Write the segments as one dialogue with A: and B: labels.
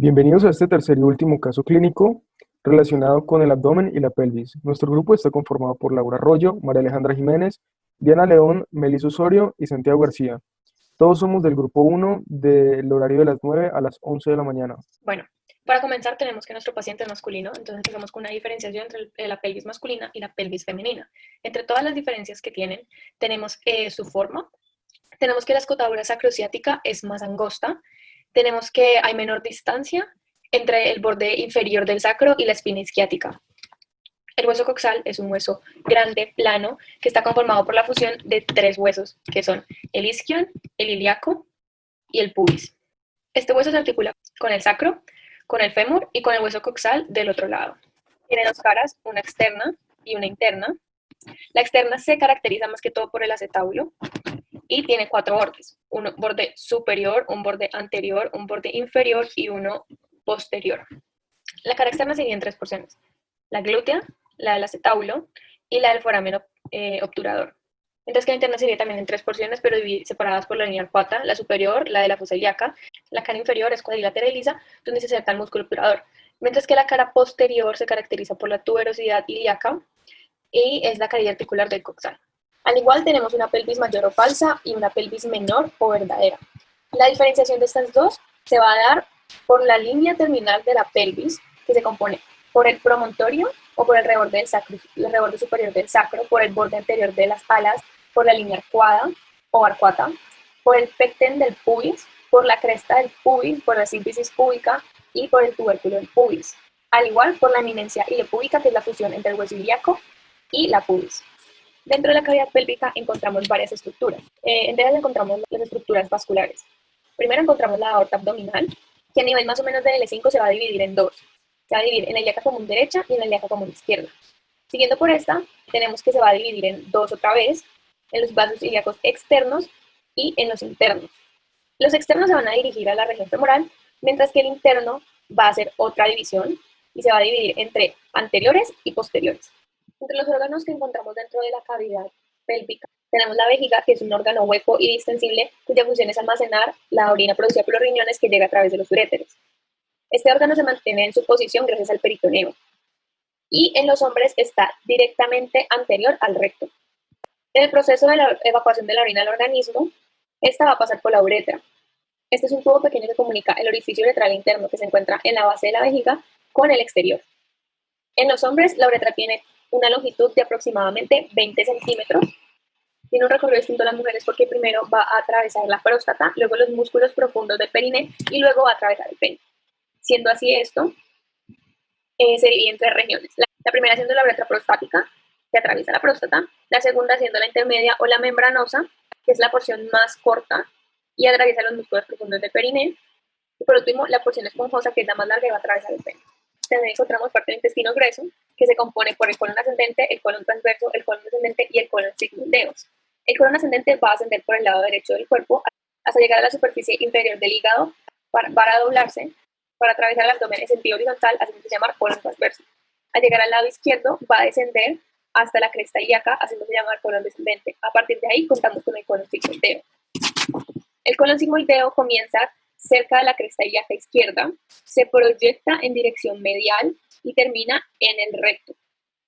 A: Bienvenidos a este tercer y último caso clínico relacionado con el abdomen y la pelvis. Nuestro grupo está conformado por Laura Arroyo, María Alejandra Jiménez, Diana León, Melissa Osorio y Santiago García. Todos somos del grupo 1 del horario de las 9 a las 11 de la mañana.
B: Bueno, para comenzar tenemos que nuestro paciente es masculino, entonces empezamos con una diferenciación entre la pelvis masculina y la pelvis femenina. Entre todas las diferencias que tienen, tenemos su forma, tenemos que la escotadura sacrociática es más angosta, tenemos que hay menor distancia entre el borde inferior del sacro y la espina isquiática. El hueso coxal es un hueso grande, plano, que está conformado por la fusión de tres huesos, que son el isquion, el ilíaco y el pubis. Este hueso se articula con el sacro, con el fémur y con el hueso coxal del otro lado. Tiene dos caras, una externa y una interna. La externa se caracteriza más que todo por el acetábulo y tiene cuatro bordes. Un borde superior, un borde anterior, un borde inferior y uno posterior. La cara externa se divide en tres porciones. La glútea, la del acetábulo y la del foramen obturador. Mientras que la interna se divide también en tres porciones, pero separadas por la línea arcuata, la superior, la de la fosa ilíaca, la cara inferior es cuadrilátera y lisa, donde se inserta el músculo obturador, mientras que la cara posterior se caracteriza por la tuberosidad ilíaca y es la carilla articular del coxal. Al igual tenemos una pelvis mayor o falsa y una pelvis menor o verdadera. La diferenciación de estas dos se va a dar por la línea terminal de la pelvis, que se compone por el promontorio o por el reborde del sacro, el reborde superior del sacro, por el borde anterior de las alas, por la línea arcuada o arcuata, por el pecten del pubis, por la cresta del pubis, por la sínfisis púbica y por el tubérculo del pubis. Al igual por la eminencia iliopúbica, que es la fusión entre el hueso ilíaco y la pubis. Dentro de la cavidad pélvica encontramos varias estructuras. Entre ellas encontramos las estructuras vasculares. Primero encontramos la aorta abdominal, que a nivel más o menos del L5 se va a dividir en dos. Se va a dividir en la ilíaca común derecha y en la ilíaca común izquierda. Siguiendo por esta, tenemos que se va a dividir en dos otra vez, en los vasos ilíacos externos y en los internos. Los externos se van a dirigir a la región femoral, mientras que el interno va a hacer otra división y se va a dividir entre anteriores y posteriores. Entre los órganos que encontramos dentro de la cavidad pélvica, tenemos la vejiga, que es un órgano hueco y distensible, cuya función es almacenar la orina producida por los riñones que llega a través de los uréteres. Este órgano se mantiene en su posición gracias al peritoneo. Y en los hombres está directamente anterior al recto. En el proceso de la evacuación de la orina al organismo, esta va a pasar por la uretra. Este es un tubo pequeño que comunica el orificio uretral interno que se encuentra en la base de la vejiga con el exterior. En los hombres, la uretra tiene una longitud de aproximadamente 20 centímetros. Tiene un recorrido distinto a las mujeres porque primero va a atravesar la próstata, luego los músculos profundos del perine y luego va a atravesar el pene. Siendo así esto, se divide en tres regiones. La primera siendo la uretra prostática, que atraviesa la próstata. La segunda siendo la intermedia o la membranosa, que es la porción más corta y atraviesa los músculos profundos del perine. Y por último, la porción esponjosa, que es la más larga y va a atravesar el pene. También encontramos parte del intestino grueso, que se compone por el colon ascendente, el colon transverso, el colon descendente y el colon sigmoideus. El colon ascendente va a ascender por el lado derecho del cuerpo hasta llegar a la superficie inferior del hígado para doblarse, para atravesar el abdomen en sentido horizontal, haciéndose llamar colon transverso. Al llegar al lado izquierdo, va a descender hasta la cresta ilíaca, haciéndose llamar colon descendente. A partir de ahí, contamos con el colon sigmoideo. El colon sigmoideo comienza cerca de la cresta ilíaca izquierda, se proyecta en dirección medial y termina en el recto.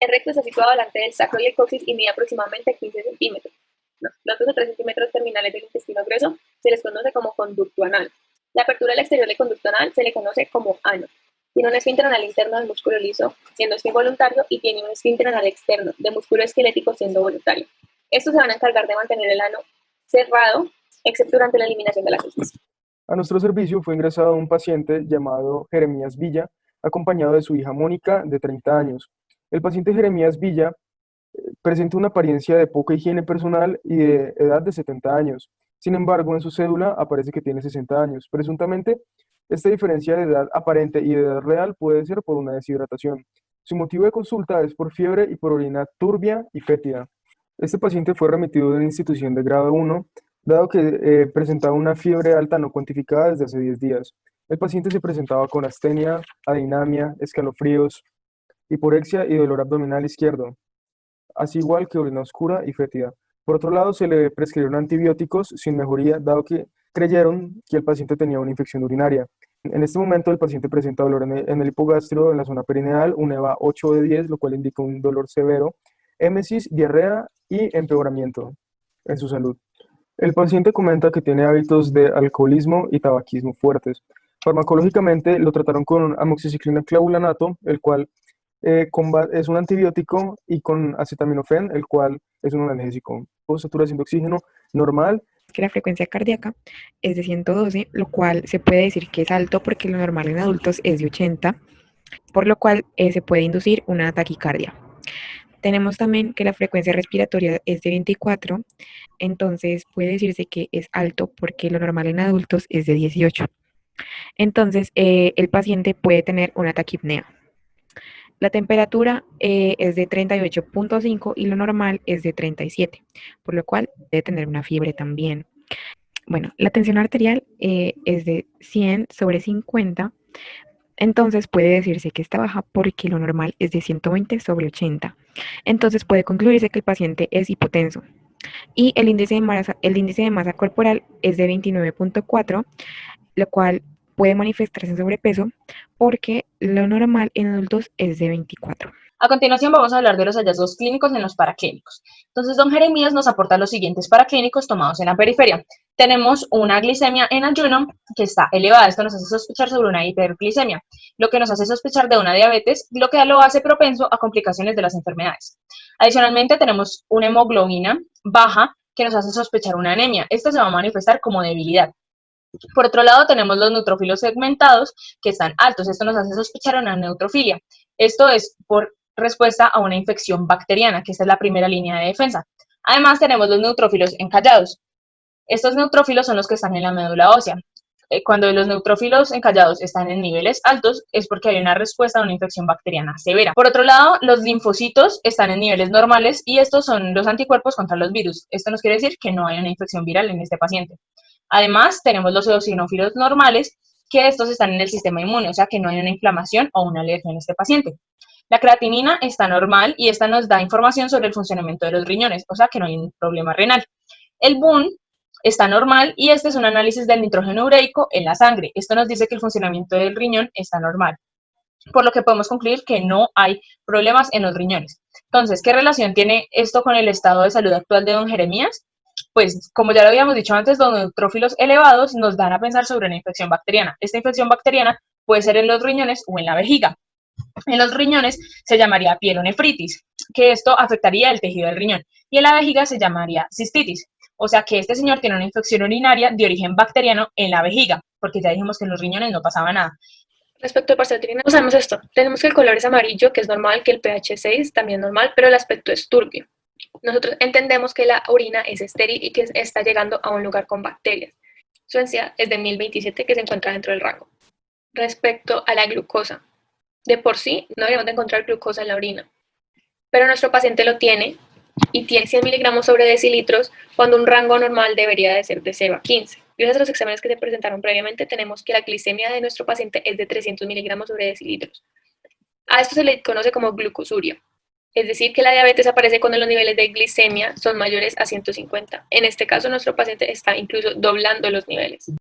B: El recto está situado delante del sacro y el coxis y mide aproximadamente 15 centímetros. Los 2 o 3 centímetros terminales del intestino grueso se les conoce como conducto anal. La apertura del exterior del conducto anal se le conoce como ano. Tiene un esfínter anal interno de músculo liso, siendo este involuntario, y tiene un esfínter anal externo de músculo esquelético, siendo voluntario. Estos se van a encargar de mantener el ano cerrado, excepto durante la eliminación de las heces.
A: A nuestro servicio fue ingresado un paciente llamado Jeremías Villa, acompañado de su hija Mónica, de 30 años. El paciente Jeremías Villa presenta una apariencia de poca higiene personal y de edad de 70 años. Sin embargo, en su cédula aparece que tiene 60 años. Presuntamente, esta diferencia de edad aparente y de edad real puede ser por una deshidratación. Su motivo de consulta es por fiebre y por orina turbia y fétida. Este paciente fue remitido de una institución de grado 1, dado que presentaba una fiebre alta no cuantificada desde hace 10 días. El paciente se presentaba con astenia, adinamia, escalofríos, hiporexia y dolor abdominal izquierdo, así igual que orina oscura y fétida. Por otro lado, se le prescribieron antibióticos sin mejoría, dado que creyeron que el paciente tenía una infección urinaria. En este momento el paciente presenta dolor en el hipogastrio, en la zona perineal, un EVA 8 de 10, lo cual indica un dolor severo, émesis, diarrea y empeoramiento en su salud. El paciente comenta que tiene hábitos de alcoholismo y tabaquismo fuertes. Farmacológicamente lo trataron con amoxicilina clavulanato, el cual es un antibiótico, y con acetaminofén, el cual es un analgésico. Saturación de oxígeno normal.
C: Que la frecuencia cardíaca es de 112, lo cual se puede decir que es alto porque lo normal en adultos es de 80, por lo cual se puede inducir una taquicardia. Tenemos también que la frecuencia respiratoria es de 24, entonces puede decirse que es alto porque lo normal en adultos es de 18. Entonces, el paciente puede tener una taquipnea. La temperatura es de 38.5 y lo normal es de 37, por lo cual debe tener una fiebre también. Bueno, la tensión arterial es de 100/50, entonces puede decirse que está baja porque lo normal es de 120/80. Entonces puede concluirse que el paciente es hipotenso. Y el índice de masa corporal es de 29.4, lo cual puede manifestarse en sobrepeso porque lo normal en adultos es de 24.
D: A continuación vamos a hablar de los hallazgos clínicos en los paraclínicos. Entonces, don Jeremías nos aporta los siguientes paraclínicos tomados en la periferia. Tenemos una glicemia en ayuno que está elevada. Esto nos hace sospechar sobre una hiperglicemia, lo que nos hace sospechar de una diabetes, lo que lo hace propenso a complicaciones de las enfermedades. Adicionalmente, tenemos una hemoglobina baja que nos hace sospechar una anemia. Esto se va a manifestar como debilidad. Por otro lado, tenemos los neutrófilos segmentados que están altos. Esto nos hace sospechar una neutrofilia. Esto es por respuesta a una infección bacteriana, que esta es la primera línea de defensa. Además, tenemos los neutrófilos encallados. Estos neutrófilos son los que están en la médula ósea. Cuando los neutrófilos encallados están en niveles altos, es porque hay una respuesta a una infección bacteriana severa. Por otro lado, los linfocitos están en niveles normales y estos son los anticuerpos contra los virus. Esto nos quiere decir que no hay una infección viral en este paciente. Además, tenemos los eosinófilos normales, que estos están en el sistema inmune, o sea que no hay una inflamación o una alergia en este paciente. La creatinina está normal y esta nos da información sobre el funcionamiento de los riñones, o sea que no hay un problema renal. El BUN está normal y este es un análisis del nitrógeno ureico en la sangre. Esto nos dice que el funcionamiento del riñón está normal, por lo que podemos concluir que no hay problemas en los riñones. Entonces, ¿qué relación tiene esto con el estado de salud actual de don Jeremías? Pues, como ya lo habíamos dicho antes, los neutrófilos elevados nos dan a pensar sobre una infección bacteriana. Esta infección bacteriana puede ser en los riñones o en la vejiga. En los riñones se llamaría pielonefritis, que esto afectaría el tejido del riñón, y en la vejiga se llamaría cistitis. O sea que este señor tiene una infección urinaria de origen bacteriano en la vejiga, porque ya dijimos que en los riñones no pasaba nada.
B: Respecto al parcial urinario, sabemos esto. Tenemos que el color es amarillo, que es normal, que el pH 6 también es normal, pero el aspecto es turbio. Nosotros entendemos que la orina es estéril y que está llegando a un lugar con bacterias. Su densidad es de 1027, que se encuentra dentro del rango. Respecto a la glucosa, de por sí no deberíamos de encontrar glucosa en la orina, pero nuestro paciente lo tiene y tiene 100 miligramos sobre decilitros, cuando un rango normal debería de ser de 0 a 15. Gracias a los exámenes que se presentaron previamente, tenemos que la glicemia de nuestro paciente es de 300 miligramos sobre decilitros. A esto se le conoce como glucosuria, es decir, que la diabetes aparece cuando los niveles de glicemia son mayores a 150. En este caso, nuestro paciente está incluso doblando los niveles.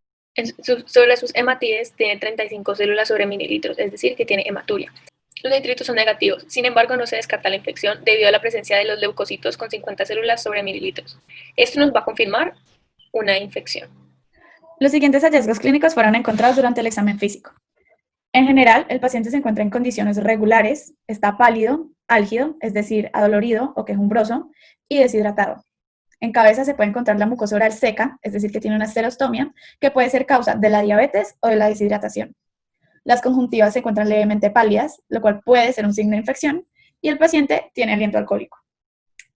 B: Sobre sus hematíes, tiene 35 células sobre mililitros, es decir, que tiene hematuria. Los nitritos son negativos, sin embargo, no se descarta la infección debido a la presencia de los leucocitos con 50 células sobre mililitros. Esto nos va a confirmar una infección.
E: Los siguientes hallazgos clínicos fueron encontrados durante el examen físico. En general, el paciente se encuentra en condiciones regulares, está pálido, álgido, es decir, adolorido o quejumbroso, y deshidratado. En cabeza se puede encontrar la mucosa oral seca, es decir, que tiene una xerostomia, que puede ser causa de la diabetes o de la deshidratación. Las conjuntivas se encuentran levemente pálidas, lo cual puede ser un signo de infección, y el paciente tiene aliento alcohólico.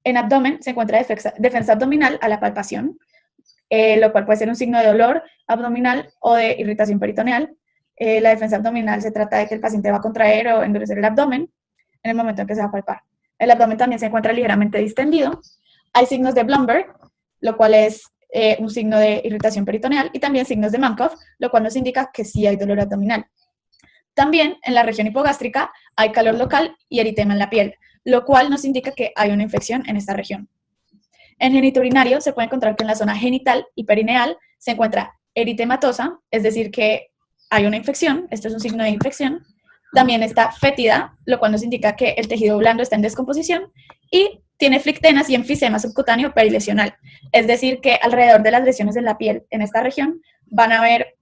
E: En abdomen se encuentra defensa abdominal a la palpación, lo cual puede ser un signo de dolor abdominal o de irritación peritoneal. La defensa abdominal se trata de que el paciente va a contraer o endurecer el abdomen en el momento en que se va a palpar. El abdomen también se encuentra ligeramente distendido. Hay signos de Blumberg, lo cual es un signo de irritación peritoneal, y también signos de Mancoff, lo cual nos indica que sí hay dolor abdominal. También en la región hipogástrica hay calor local y eritema en la piel, lo cual nos indica que hay una infección en esta región. En genitourinario se puede encontrar que en la zona genital y perineal se encuentra eritematosa, es decir, que hay una infección, esto es un signo de infección. También está fétida, lo cual nos indica que el tejido blando está en descomposición, y tiene flictenas y enfisema subcutáneo perilesional. Es decir, que alrededor de las lesiones en la piel en esta región van a haber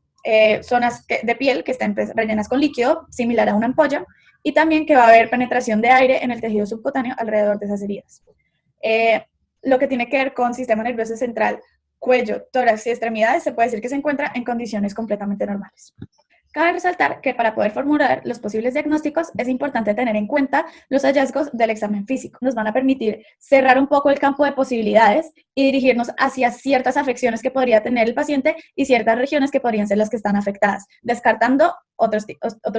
E: zonas de piel que están rellenas con líquido, similar a una ampolla, y también que va a haber penetración de aire en el tejido subcutáneo alrededor de esas heridas. Lo que tiene que ver con sistema nervioso central, cuello, tórax y extremidades, se puede decir que se encuentra en condiciones completamente normales. Cabe resaltar que para poder formular los posibles diagnósticos es importante tener en cuenta los hallazgos del examen físico. Nos van a permitir cerrar un poco el campo de posibilidades y dirigirnos hacia ciertas afecciones que podría tener el paciente y ciertas regiones que podrían ser las que están afectadas, descartando otros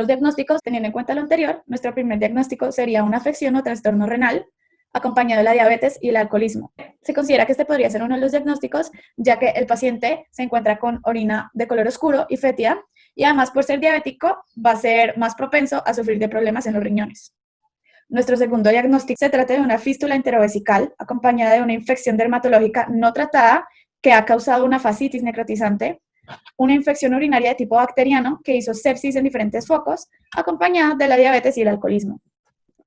E: diagnósticos. Teniendo en cuenta lo anterior, nuestro primer diagnóstico sería una afección o trastorno renal, acompañado de la diabetes y el alcoholismo. Se considera que este podría ser uno de los diagnósticos, ya que el paciente se encuentra con orina de color oscuro y fétida, y además por ser diabético va a ser más propenso a sufrir de problemas en los riñones. Nuestro segundo diagnóstico se trata de una fístula enterovesical acompañada de una infección dermatológica no tratada que ha causado una fascitis necrotizante, una infección urinaria de tipo bacteriano que hizo sepsis en diferentes focos, acompañada de la diabetes y el alcoholismo.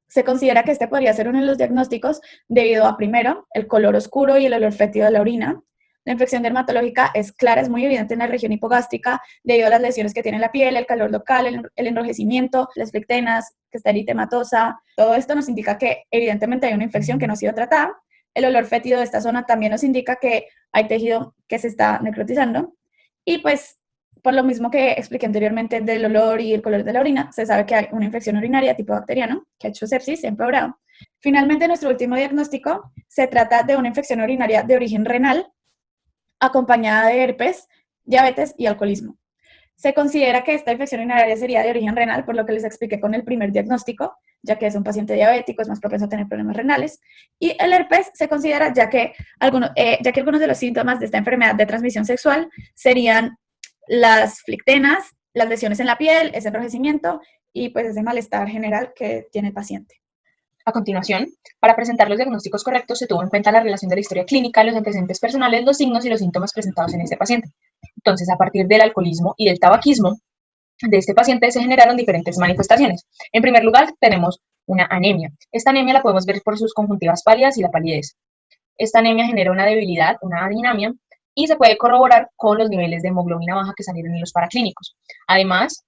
E: Se considera que este podría ser uno de los diagnósticos debido a, primero, el color oscuro y el olor fétido de la orina. La infección dermatológica es clara, es muy evidente en la región hipogástrica debido a las lesiones que tiene la piel, el calor local, el enrojecimiento, las flectenas, que está eritematosa. Todo esto nos indica que evidentemente hay una infección que no ha sido tratada. El olor fétido de esta zona también nos indica que hay tejido que se está necrotizando. Y pues, por lo mismo que expliqué anteriormente del olor y el color de la orina, se sabe que hay una infección urinaria tipo bacteriano que ha hecho sepsis, se ha empeorado. Finalmente, nuestro último diagnóstico se trata de una infección urinaria de origen renal, acompañada de herpes, diabetes y alcoholismo. Se considera que esta infección urinaria sería de origen renal, por lo que les expliqué con el primer diagnóstico, ya que es un paciente diabético, es más propenso a tener problemas renales. Y el herpes se considera ya que algunos de los síntomas de esta enfermedad de transmisión sexual serían las flictenas, las lesiones en la piel, ese enrojecimiento y pues ese malestar general que tiene el paciente.
D: A continuación, para presentar los diagnósticos correctos, se tuvo en cuenta la relación de la historia clínica, los antecedentes personales, los signos y los síntomas presentados en este paciente. Entonces, a partir del alcoholismo y del tabaquismo de este paciente se generaron diferentes manifestaciones. En primer lugar, tenemos una anemia. Esta anemia la podemos ver por sus conjuntivas pálidas y la palidez. Esta anemia genera una debilidad, una adinemia, y se puede corroborar con los niveles de hemoglobina baja que salieron en los paraclínicos. Además,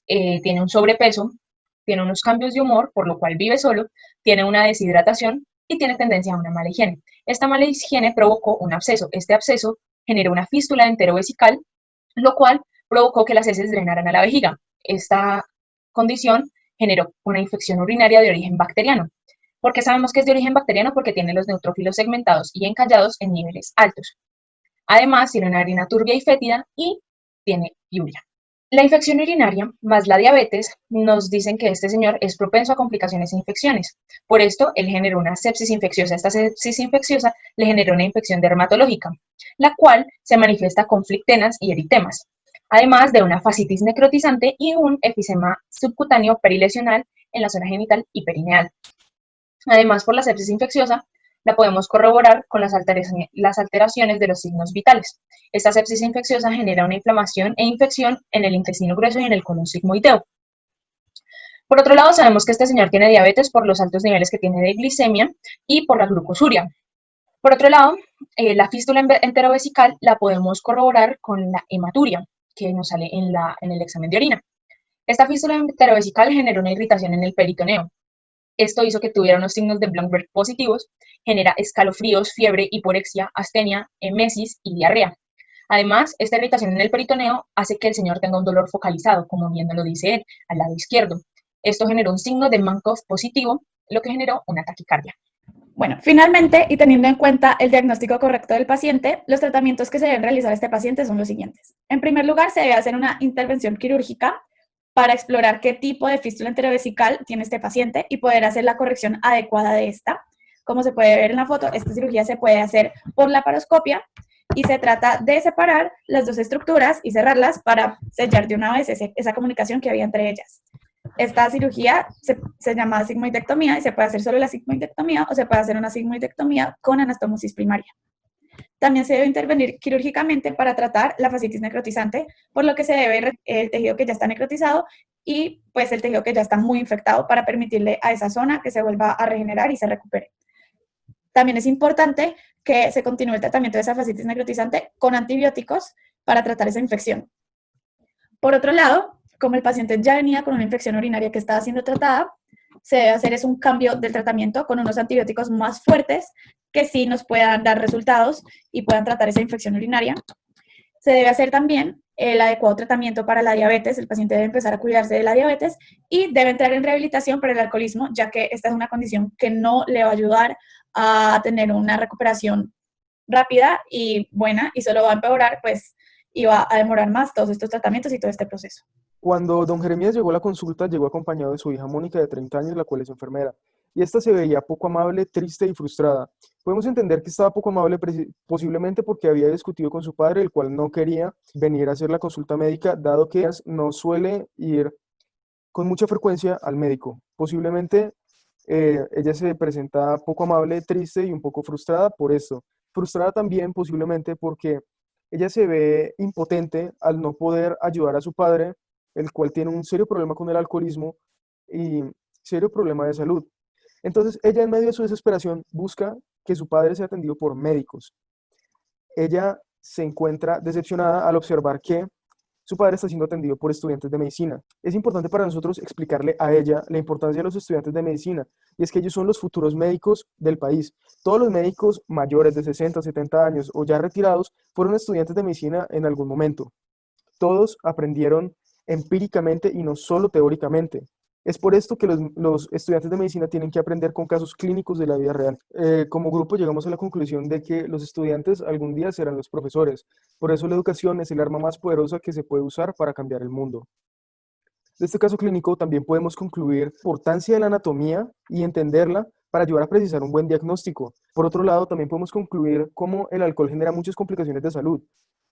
D: tiene un sobrepeso, tiene unos cambios de humor, por lo cual vive solo, tiene una deshidratación y tiene tendencia a una mala higiene. Esta mala higiene provocó un absceso. Este absceso generó una fístula enterovesical, lo cual provocó que las heces drenaran a la vejiga. Esta condición generó una infección urinaria de origen bacteriano. ¿Por qué sabemos que es de origen bacteriano? Porque tiene los neutrófilos segmentados y encallados en niveles altos. Además, tiene una orina turbia y fétida y tiene piuria. La infección urinaria más la diabetes nos dicen que este señor es propenso a complicaciones e infecciones. Por esto, él generó una sepsis infecciosa. Esta sepsis infecciosa le generó una infección dermatológica, la cual se manifiesta con flictenas y eritemas, además de una fascitis necrotizante y un efisema subcutáneo perilesional en la zona genital y perineal. Además, por la sepsis infecciosa, la podemos corroborar con las alteraciones de los signos vitales. Esta sepsis infecciosa genera una inflamación e infección en el intestino grueso y en el colon sigmoideo. Por otro lado, sabemos que este señor tiene diabetes por los altos niveles que tiene de glicemia y por la glucosuria. Por otro lado, la fístula enterovesical la podemos corroborar con la hematuria, que nos sale en el examen de orina. Esta fístula enterovesical generó una irritación en el peritoneo. Esto hizo que tuviera unos signos de Blumberg positivos, genera escalofríos, fiebre, hiporexia, astenia, emesis y diarrea. Además, esta irritación en el peritoneo hace que el señor tenga un dolor focalizado, como bien lo dice él, al lado izquierdo. Esto generó un signo de Mankoff positivo, lo que generó una taquicardia.
E: Bueno, finalmente, y teniendo en cuenta el diagnóstico correcto del paciente, los tratamientos que se deben realizar a este paciente son los siguientes. En primer lugar, se debe hacer una intervención quirúrgica para explorar qué tipo de fístula enterovesical tiene este paciente y poder hacer la corrección adecuada de esta. Como se puede ver en la foto, esta cirugía se puede hacer por laparoscopia y se trata de separar las dos estructuras y cerrarlas para sellar de una vez esa comunicación que había entre ellas. Esta cirugía se llama sigmoidectomía y se puede hacer solo la sigmoidectomía o se puede hacer una sigmoidectomía con anastomosis primaria. También se debe intervenir quirúrgicamente para tratar la fascitis necrotizante, por lo que se debe el tejido que ya está necrotizado y pues el tejido que ya está muy infectado para permitirle a esa zona que se vuelva a regenerar y se recupere. También es importante que se continúe el tratamiento de esa fascitis necrotizante con antibióticos para tratar esa infección. Por otro lado, como el paciente ya venía con una infección urinaria que estaba siendo tratada, se debe hacer es un cambio del tratamiento con unos antibióticos más fuertes que sí nos puedan dar resultados y puedan tratar esa infección urinaria. Se debe hacer también el adecuado tratamiento para la diabetes. El paciente debe empezar a cuidarse de la diabetes y debe entrar en rehabilitación para el alcoholismo, ya que esta es una condición que no le va a ayudar a tener una recuperación rápida y buena y solo va a empeorar, pues, y va a demorar más todos estos tratamientos y todo este proceso.
A: Cuando don Jeremías llegó a la consulta, llegó acompañado de su hija Mónica de 30 años, la cual es enfermera, y esta se veía poco amable, triste y frustrada. Podemos entender que estaba poco amable posiblemente porque había discutido con su padre, el cual no quería venir a hacer la consulta médica, dado que no suele ir con mucha frecuencia al médico. Posiblemente ella se presenta poco amable, triste y un poco frustrada por esto. Frustrada también posiblemente porque ella se ve impotente al no poder ayudar a su padre, el cual tiene un serio problema con el alcoholismo y serio problema de salud. Entonces ella en medio de su desesperación busca que su padre sea atendido por médicos. Ella se encuentra decepcionada al observar que su padre está siendo atendido por estudiantes de medicina. Es importante para nosotros explicarle a ella la importancia de los estudiantes de medicina, y es que ellos son los futuros médicos del país. Todos los médicos mayores de 60, 70 años o ya retirados fueron estudiantes de medicina en algún momento. Todos aprendieron empíricamente y no solo teóricamente. Es por esto que los estudiantes de medicina tienen que aprender con casos clínicos de la vida real. Como grupo llegamos a la conclusión de que los estudiantes algún día serán los profesores. Por eso la educación es el arma más poderosa que se puede usar para cambiar el mundo. De este caso clínico también podemos concluir la importancia de la anatomía y entenderla para ayudar a precisar un buen diagnóstico. Por otro lado, también podemos concluir cómo el alcohol genera muchas complicaciones de salud.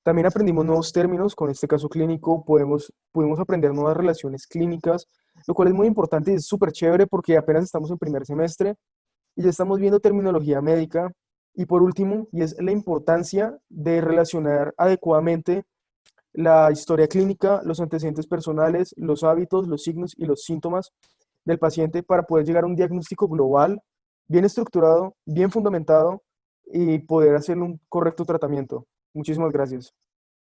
A: También aprendimos nuevos términos con este caso clínico, pudimos aprender nuevas relaciones clínicas, lo cual es muy importante y es súper chévere porque apenas estamos en primer semestre y ya estamos viendo terminología médica. Y por último, y es la importancia de relacionar adecuadamente la historia clínica, los antecedentes personales, los hábitos, los signos y los síntomas del paciente para poder llegar a un diagnóstico global, bien estructurado, bien fundamentado y poder hacer un correcto tratamiento. Muchísimas gracias.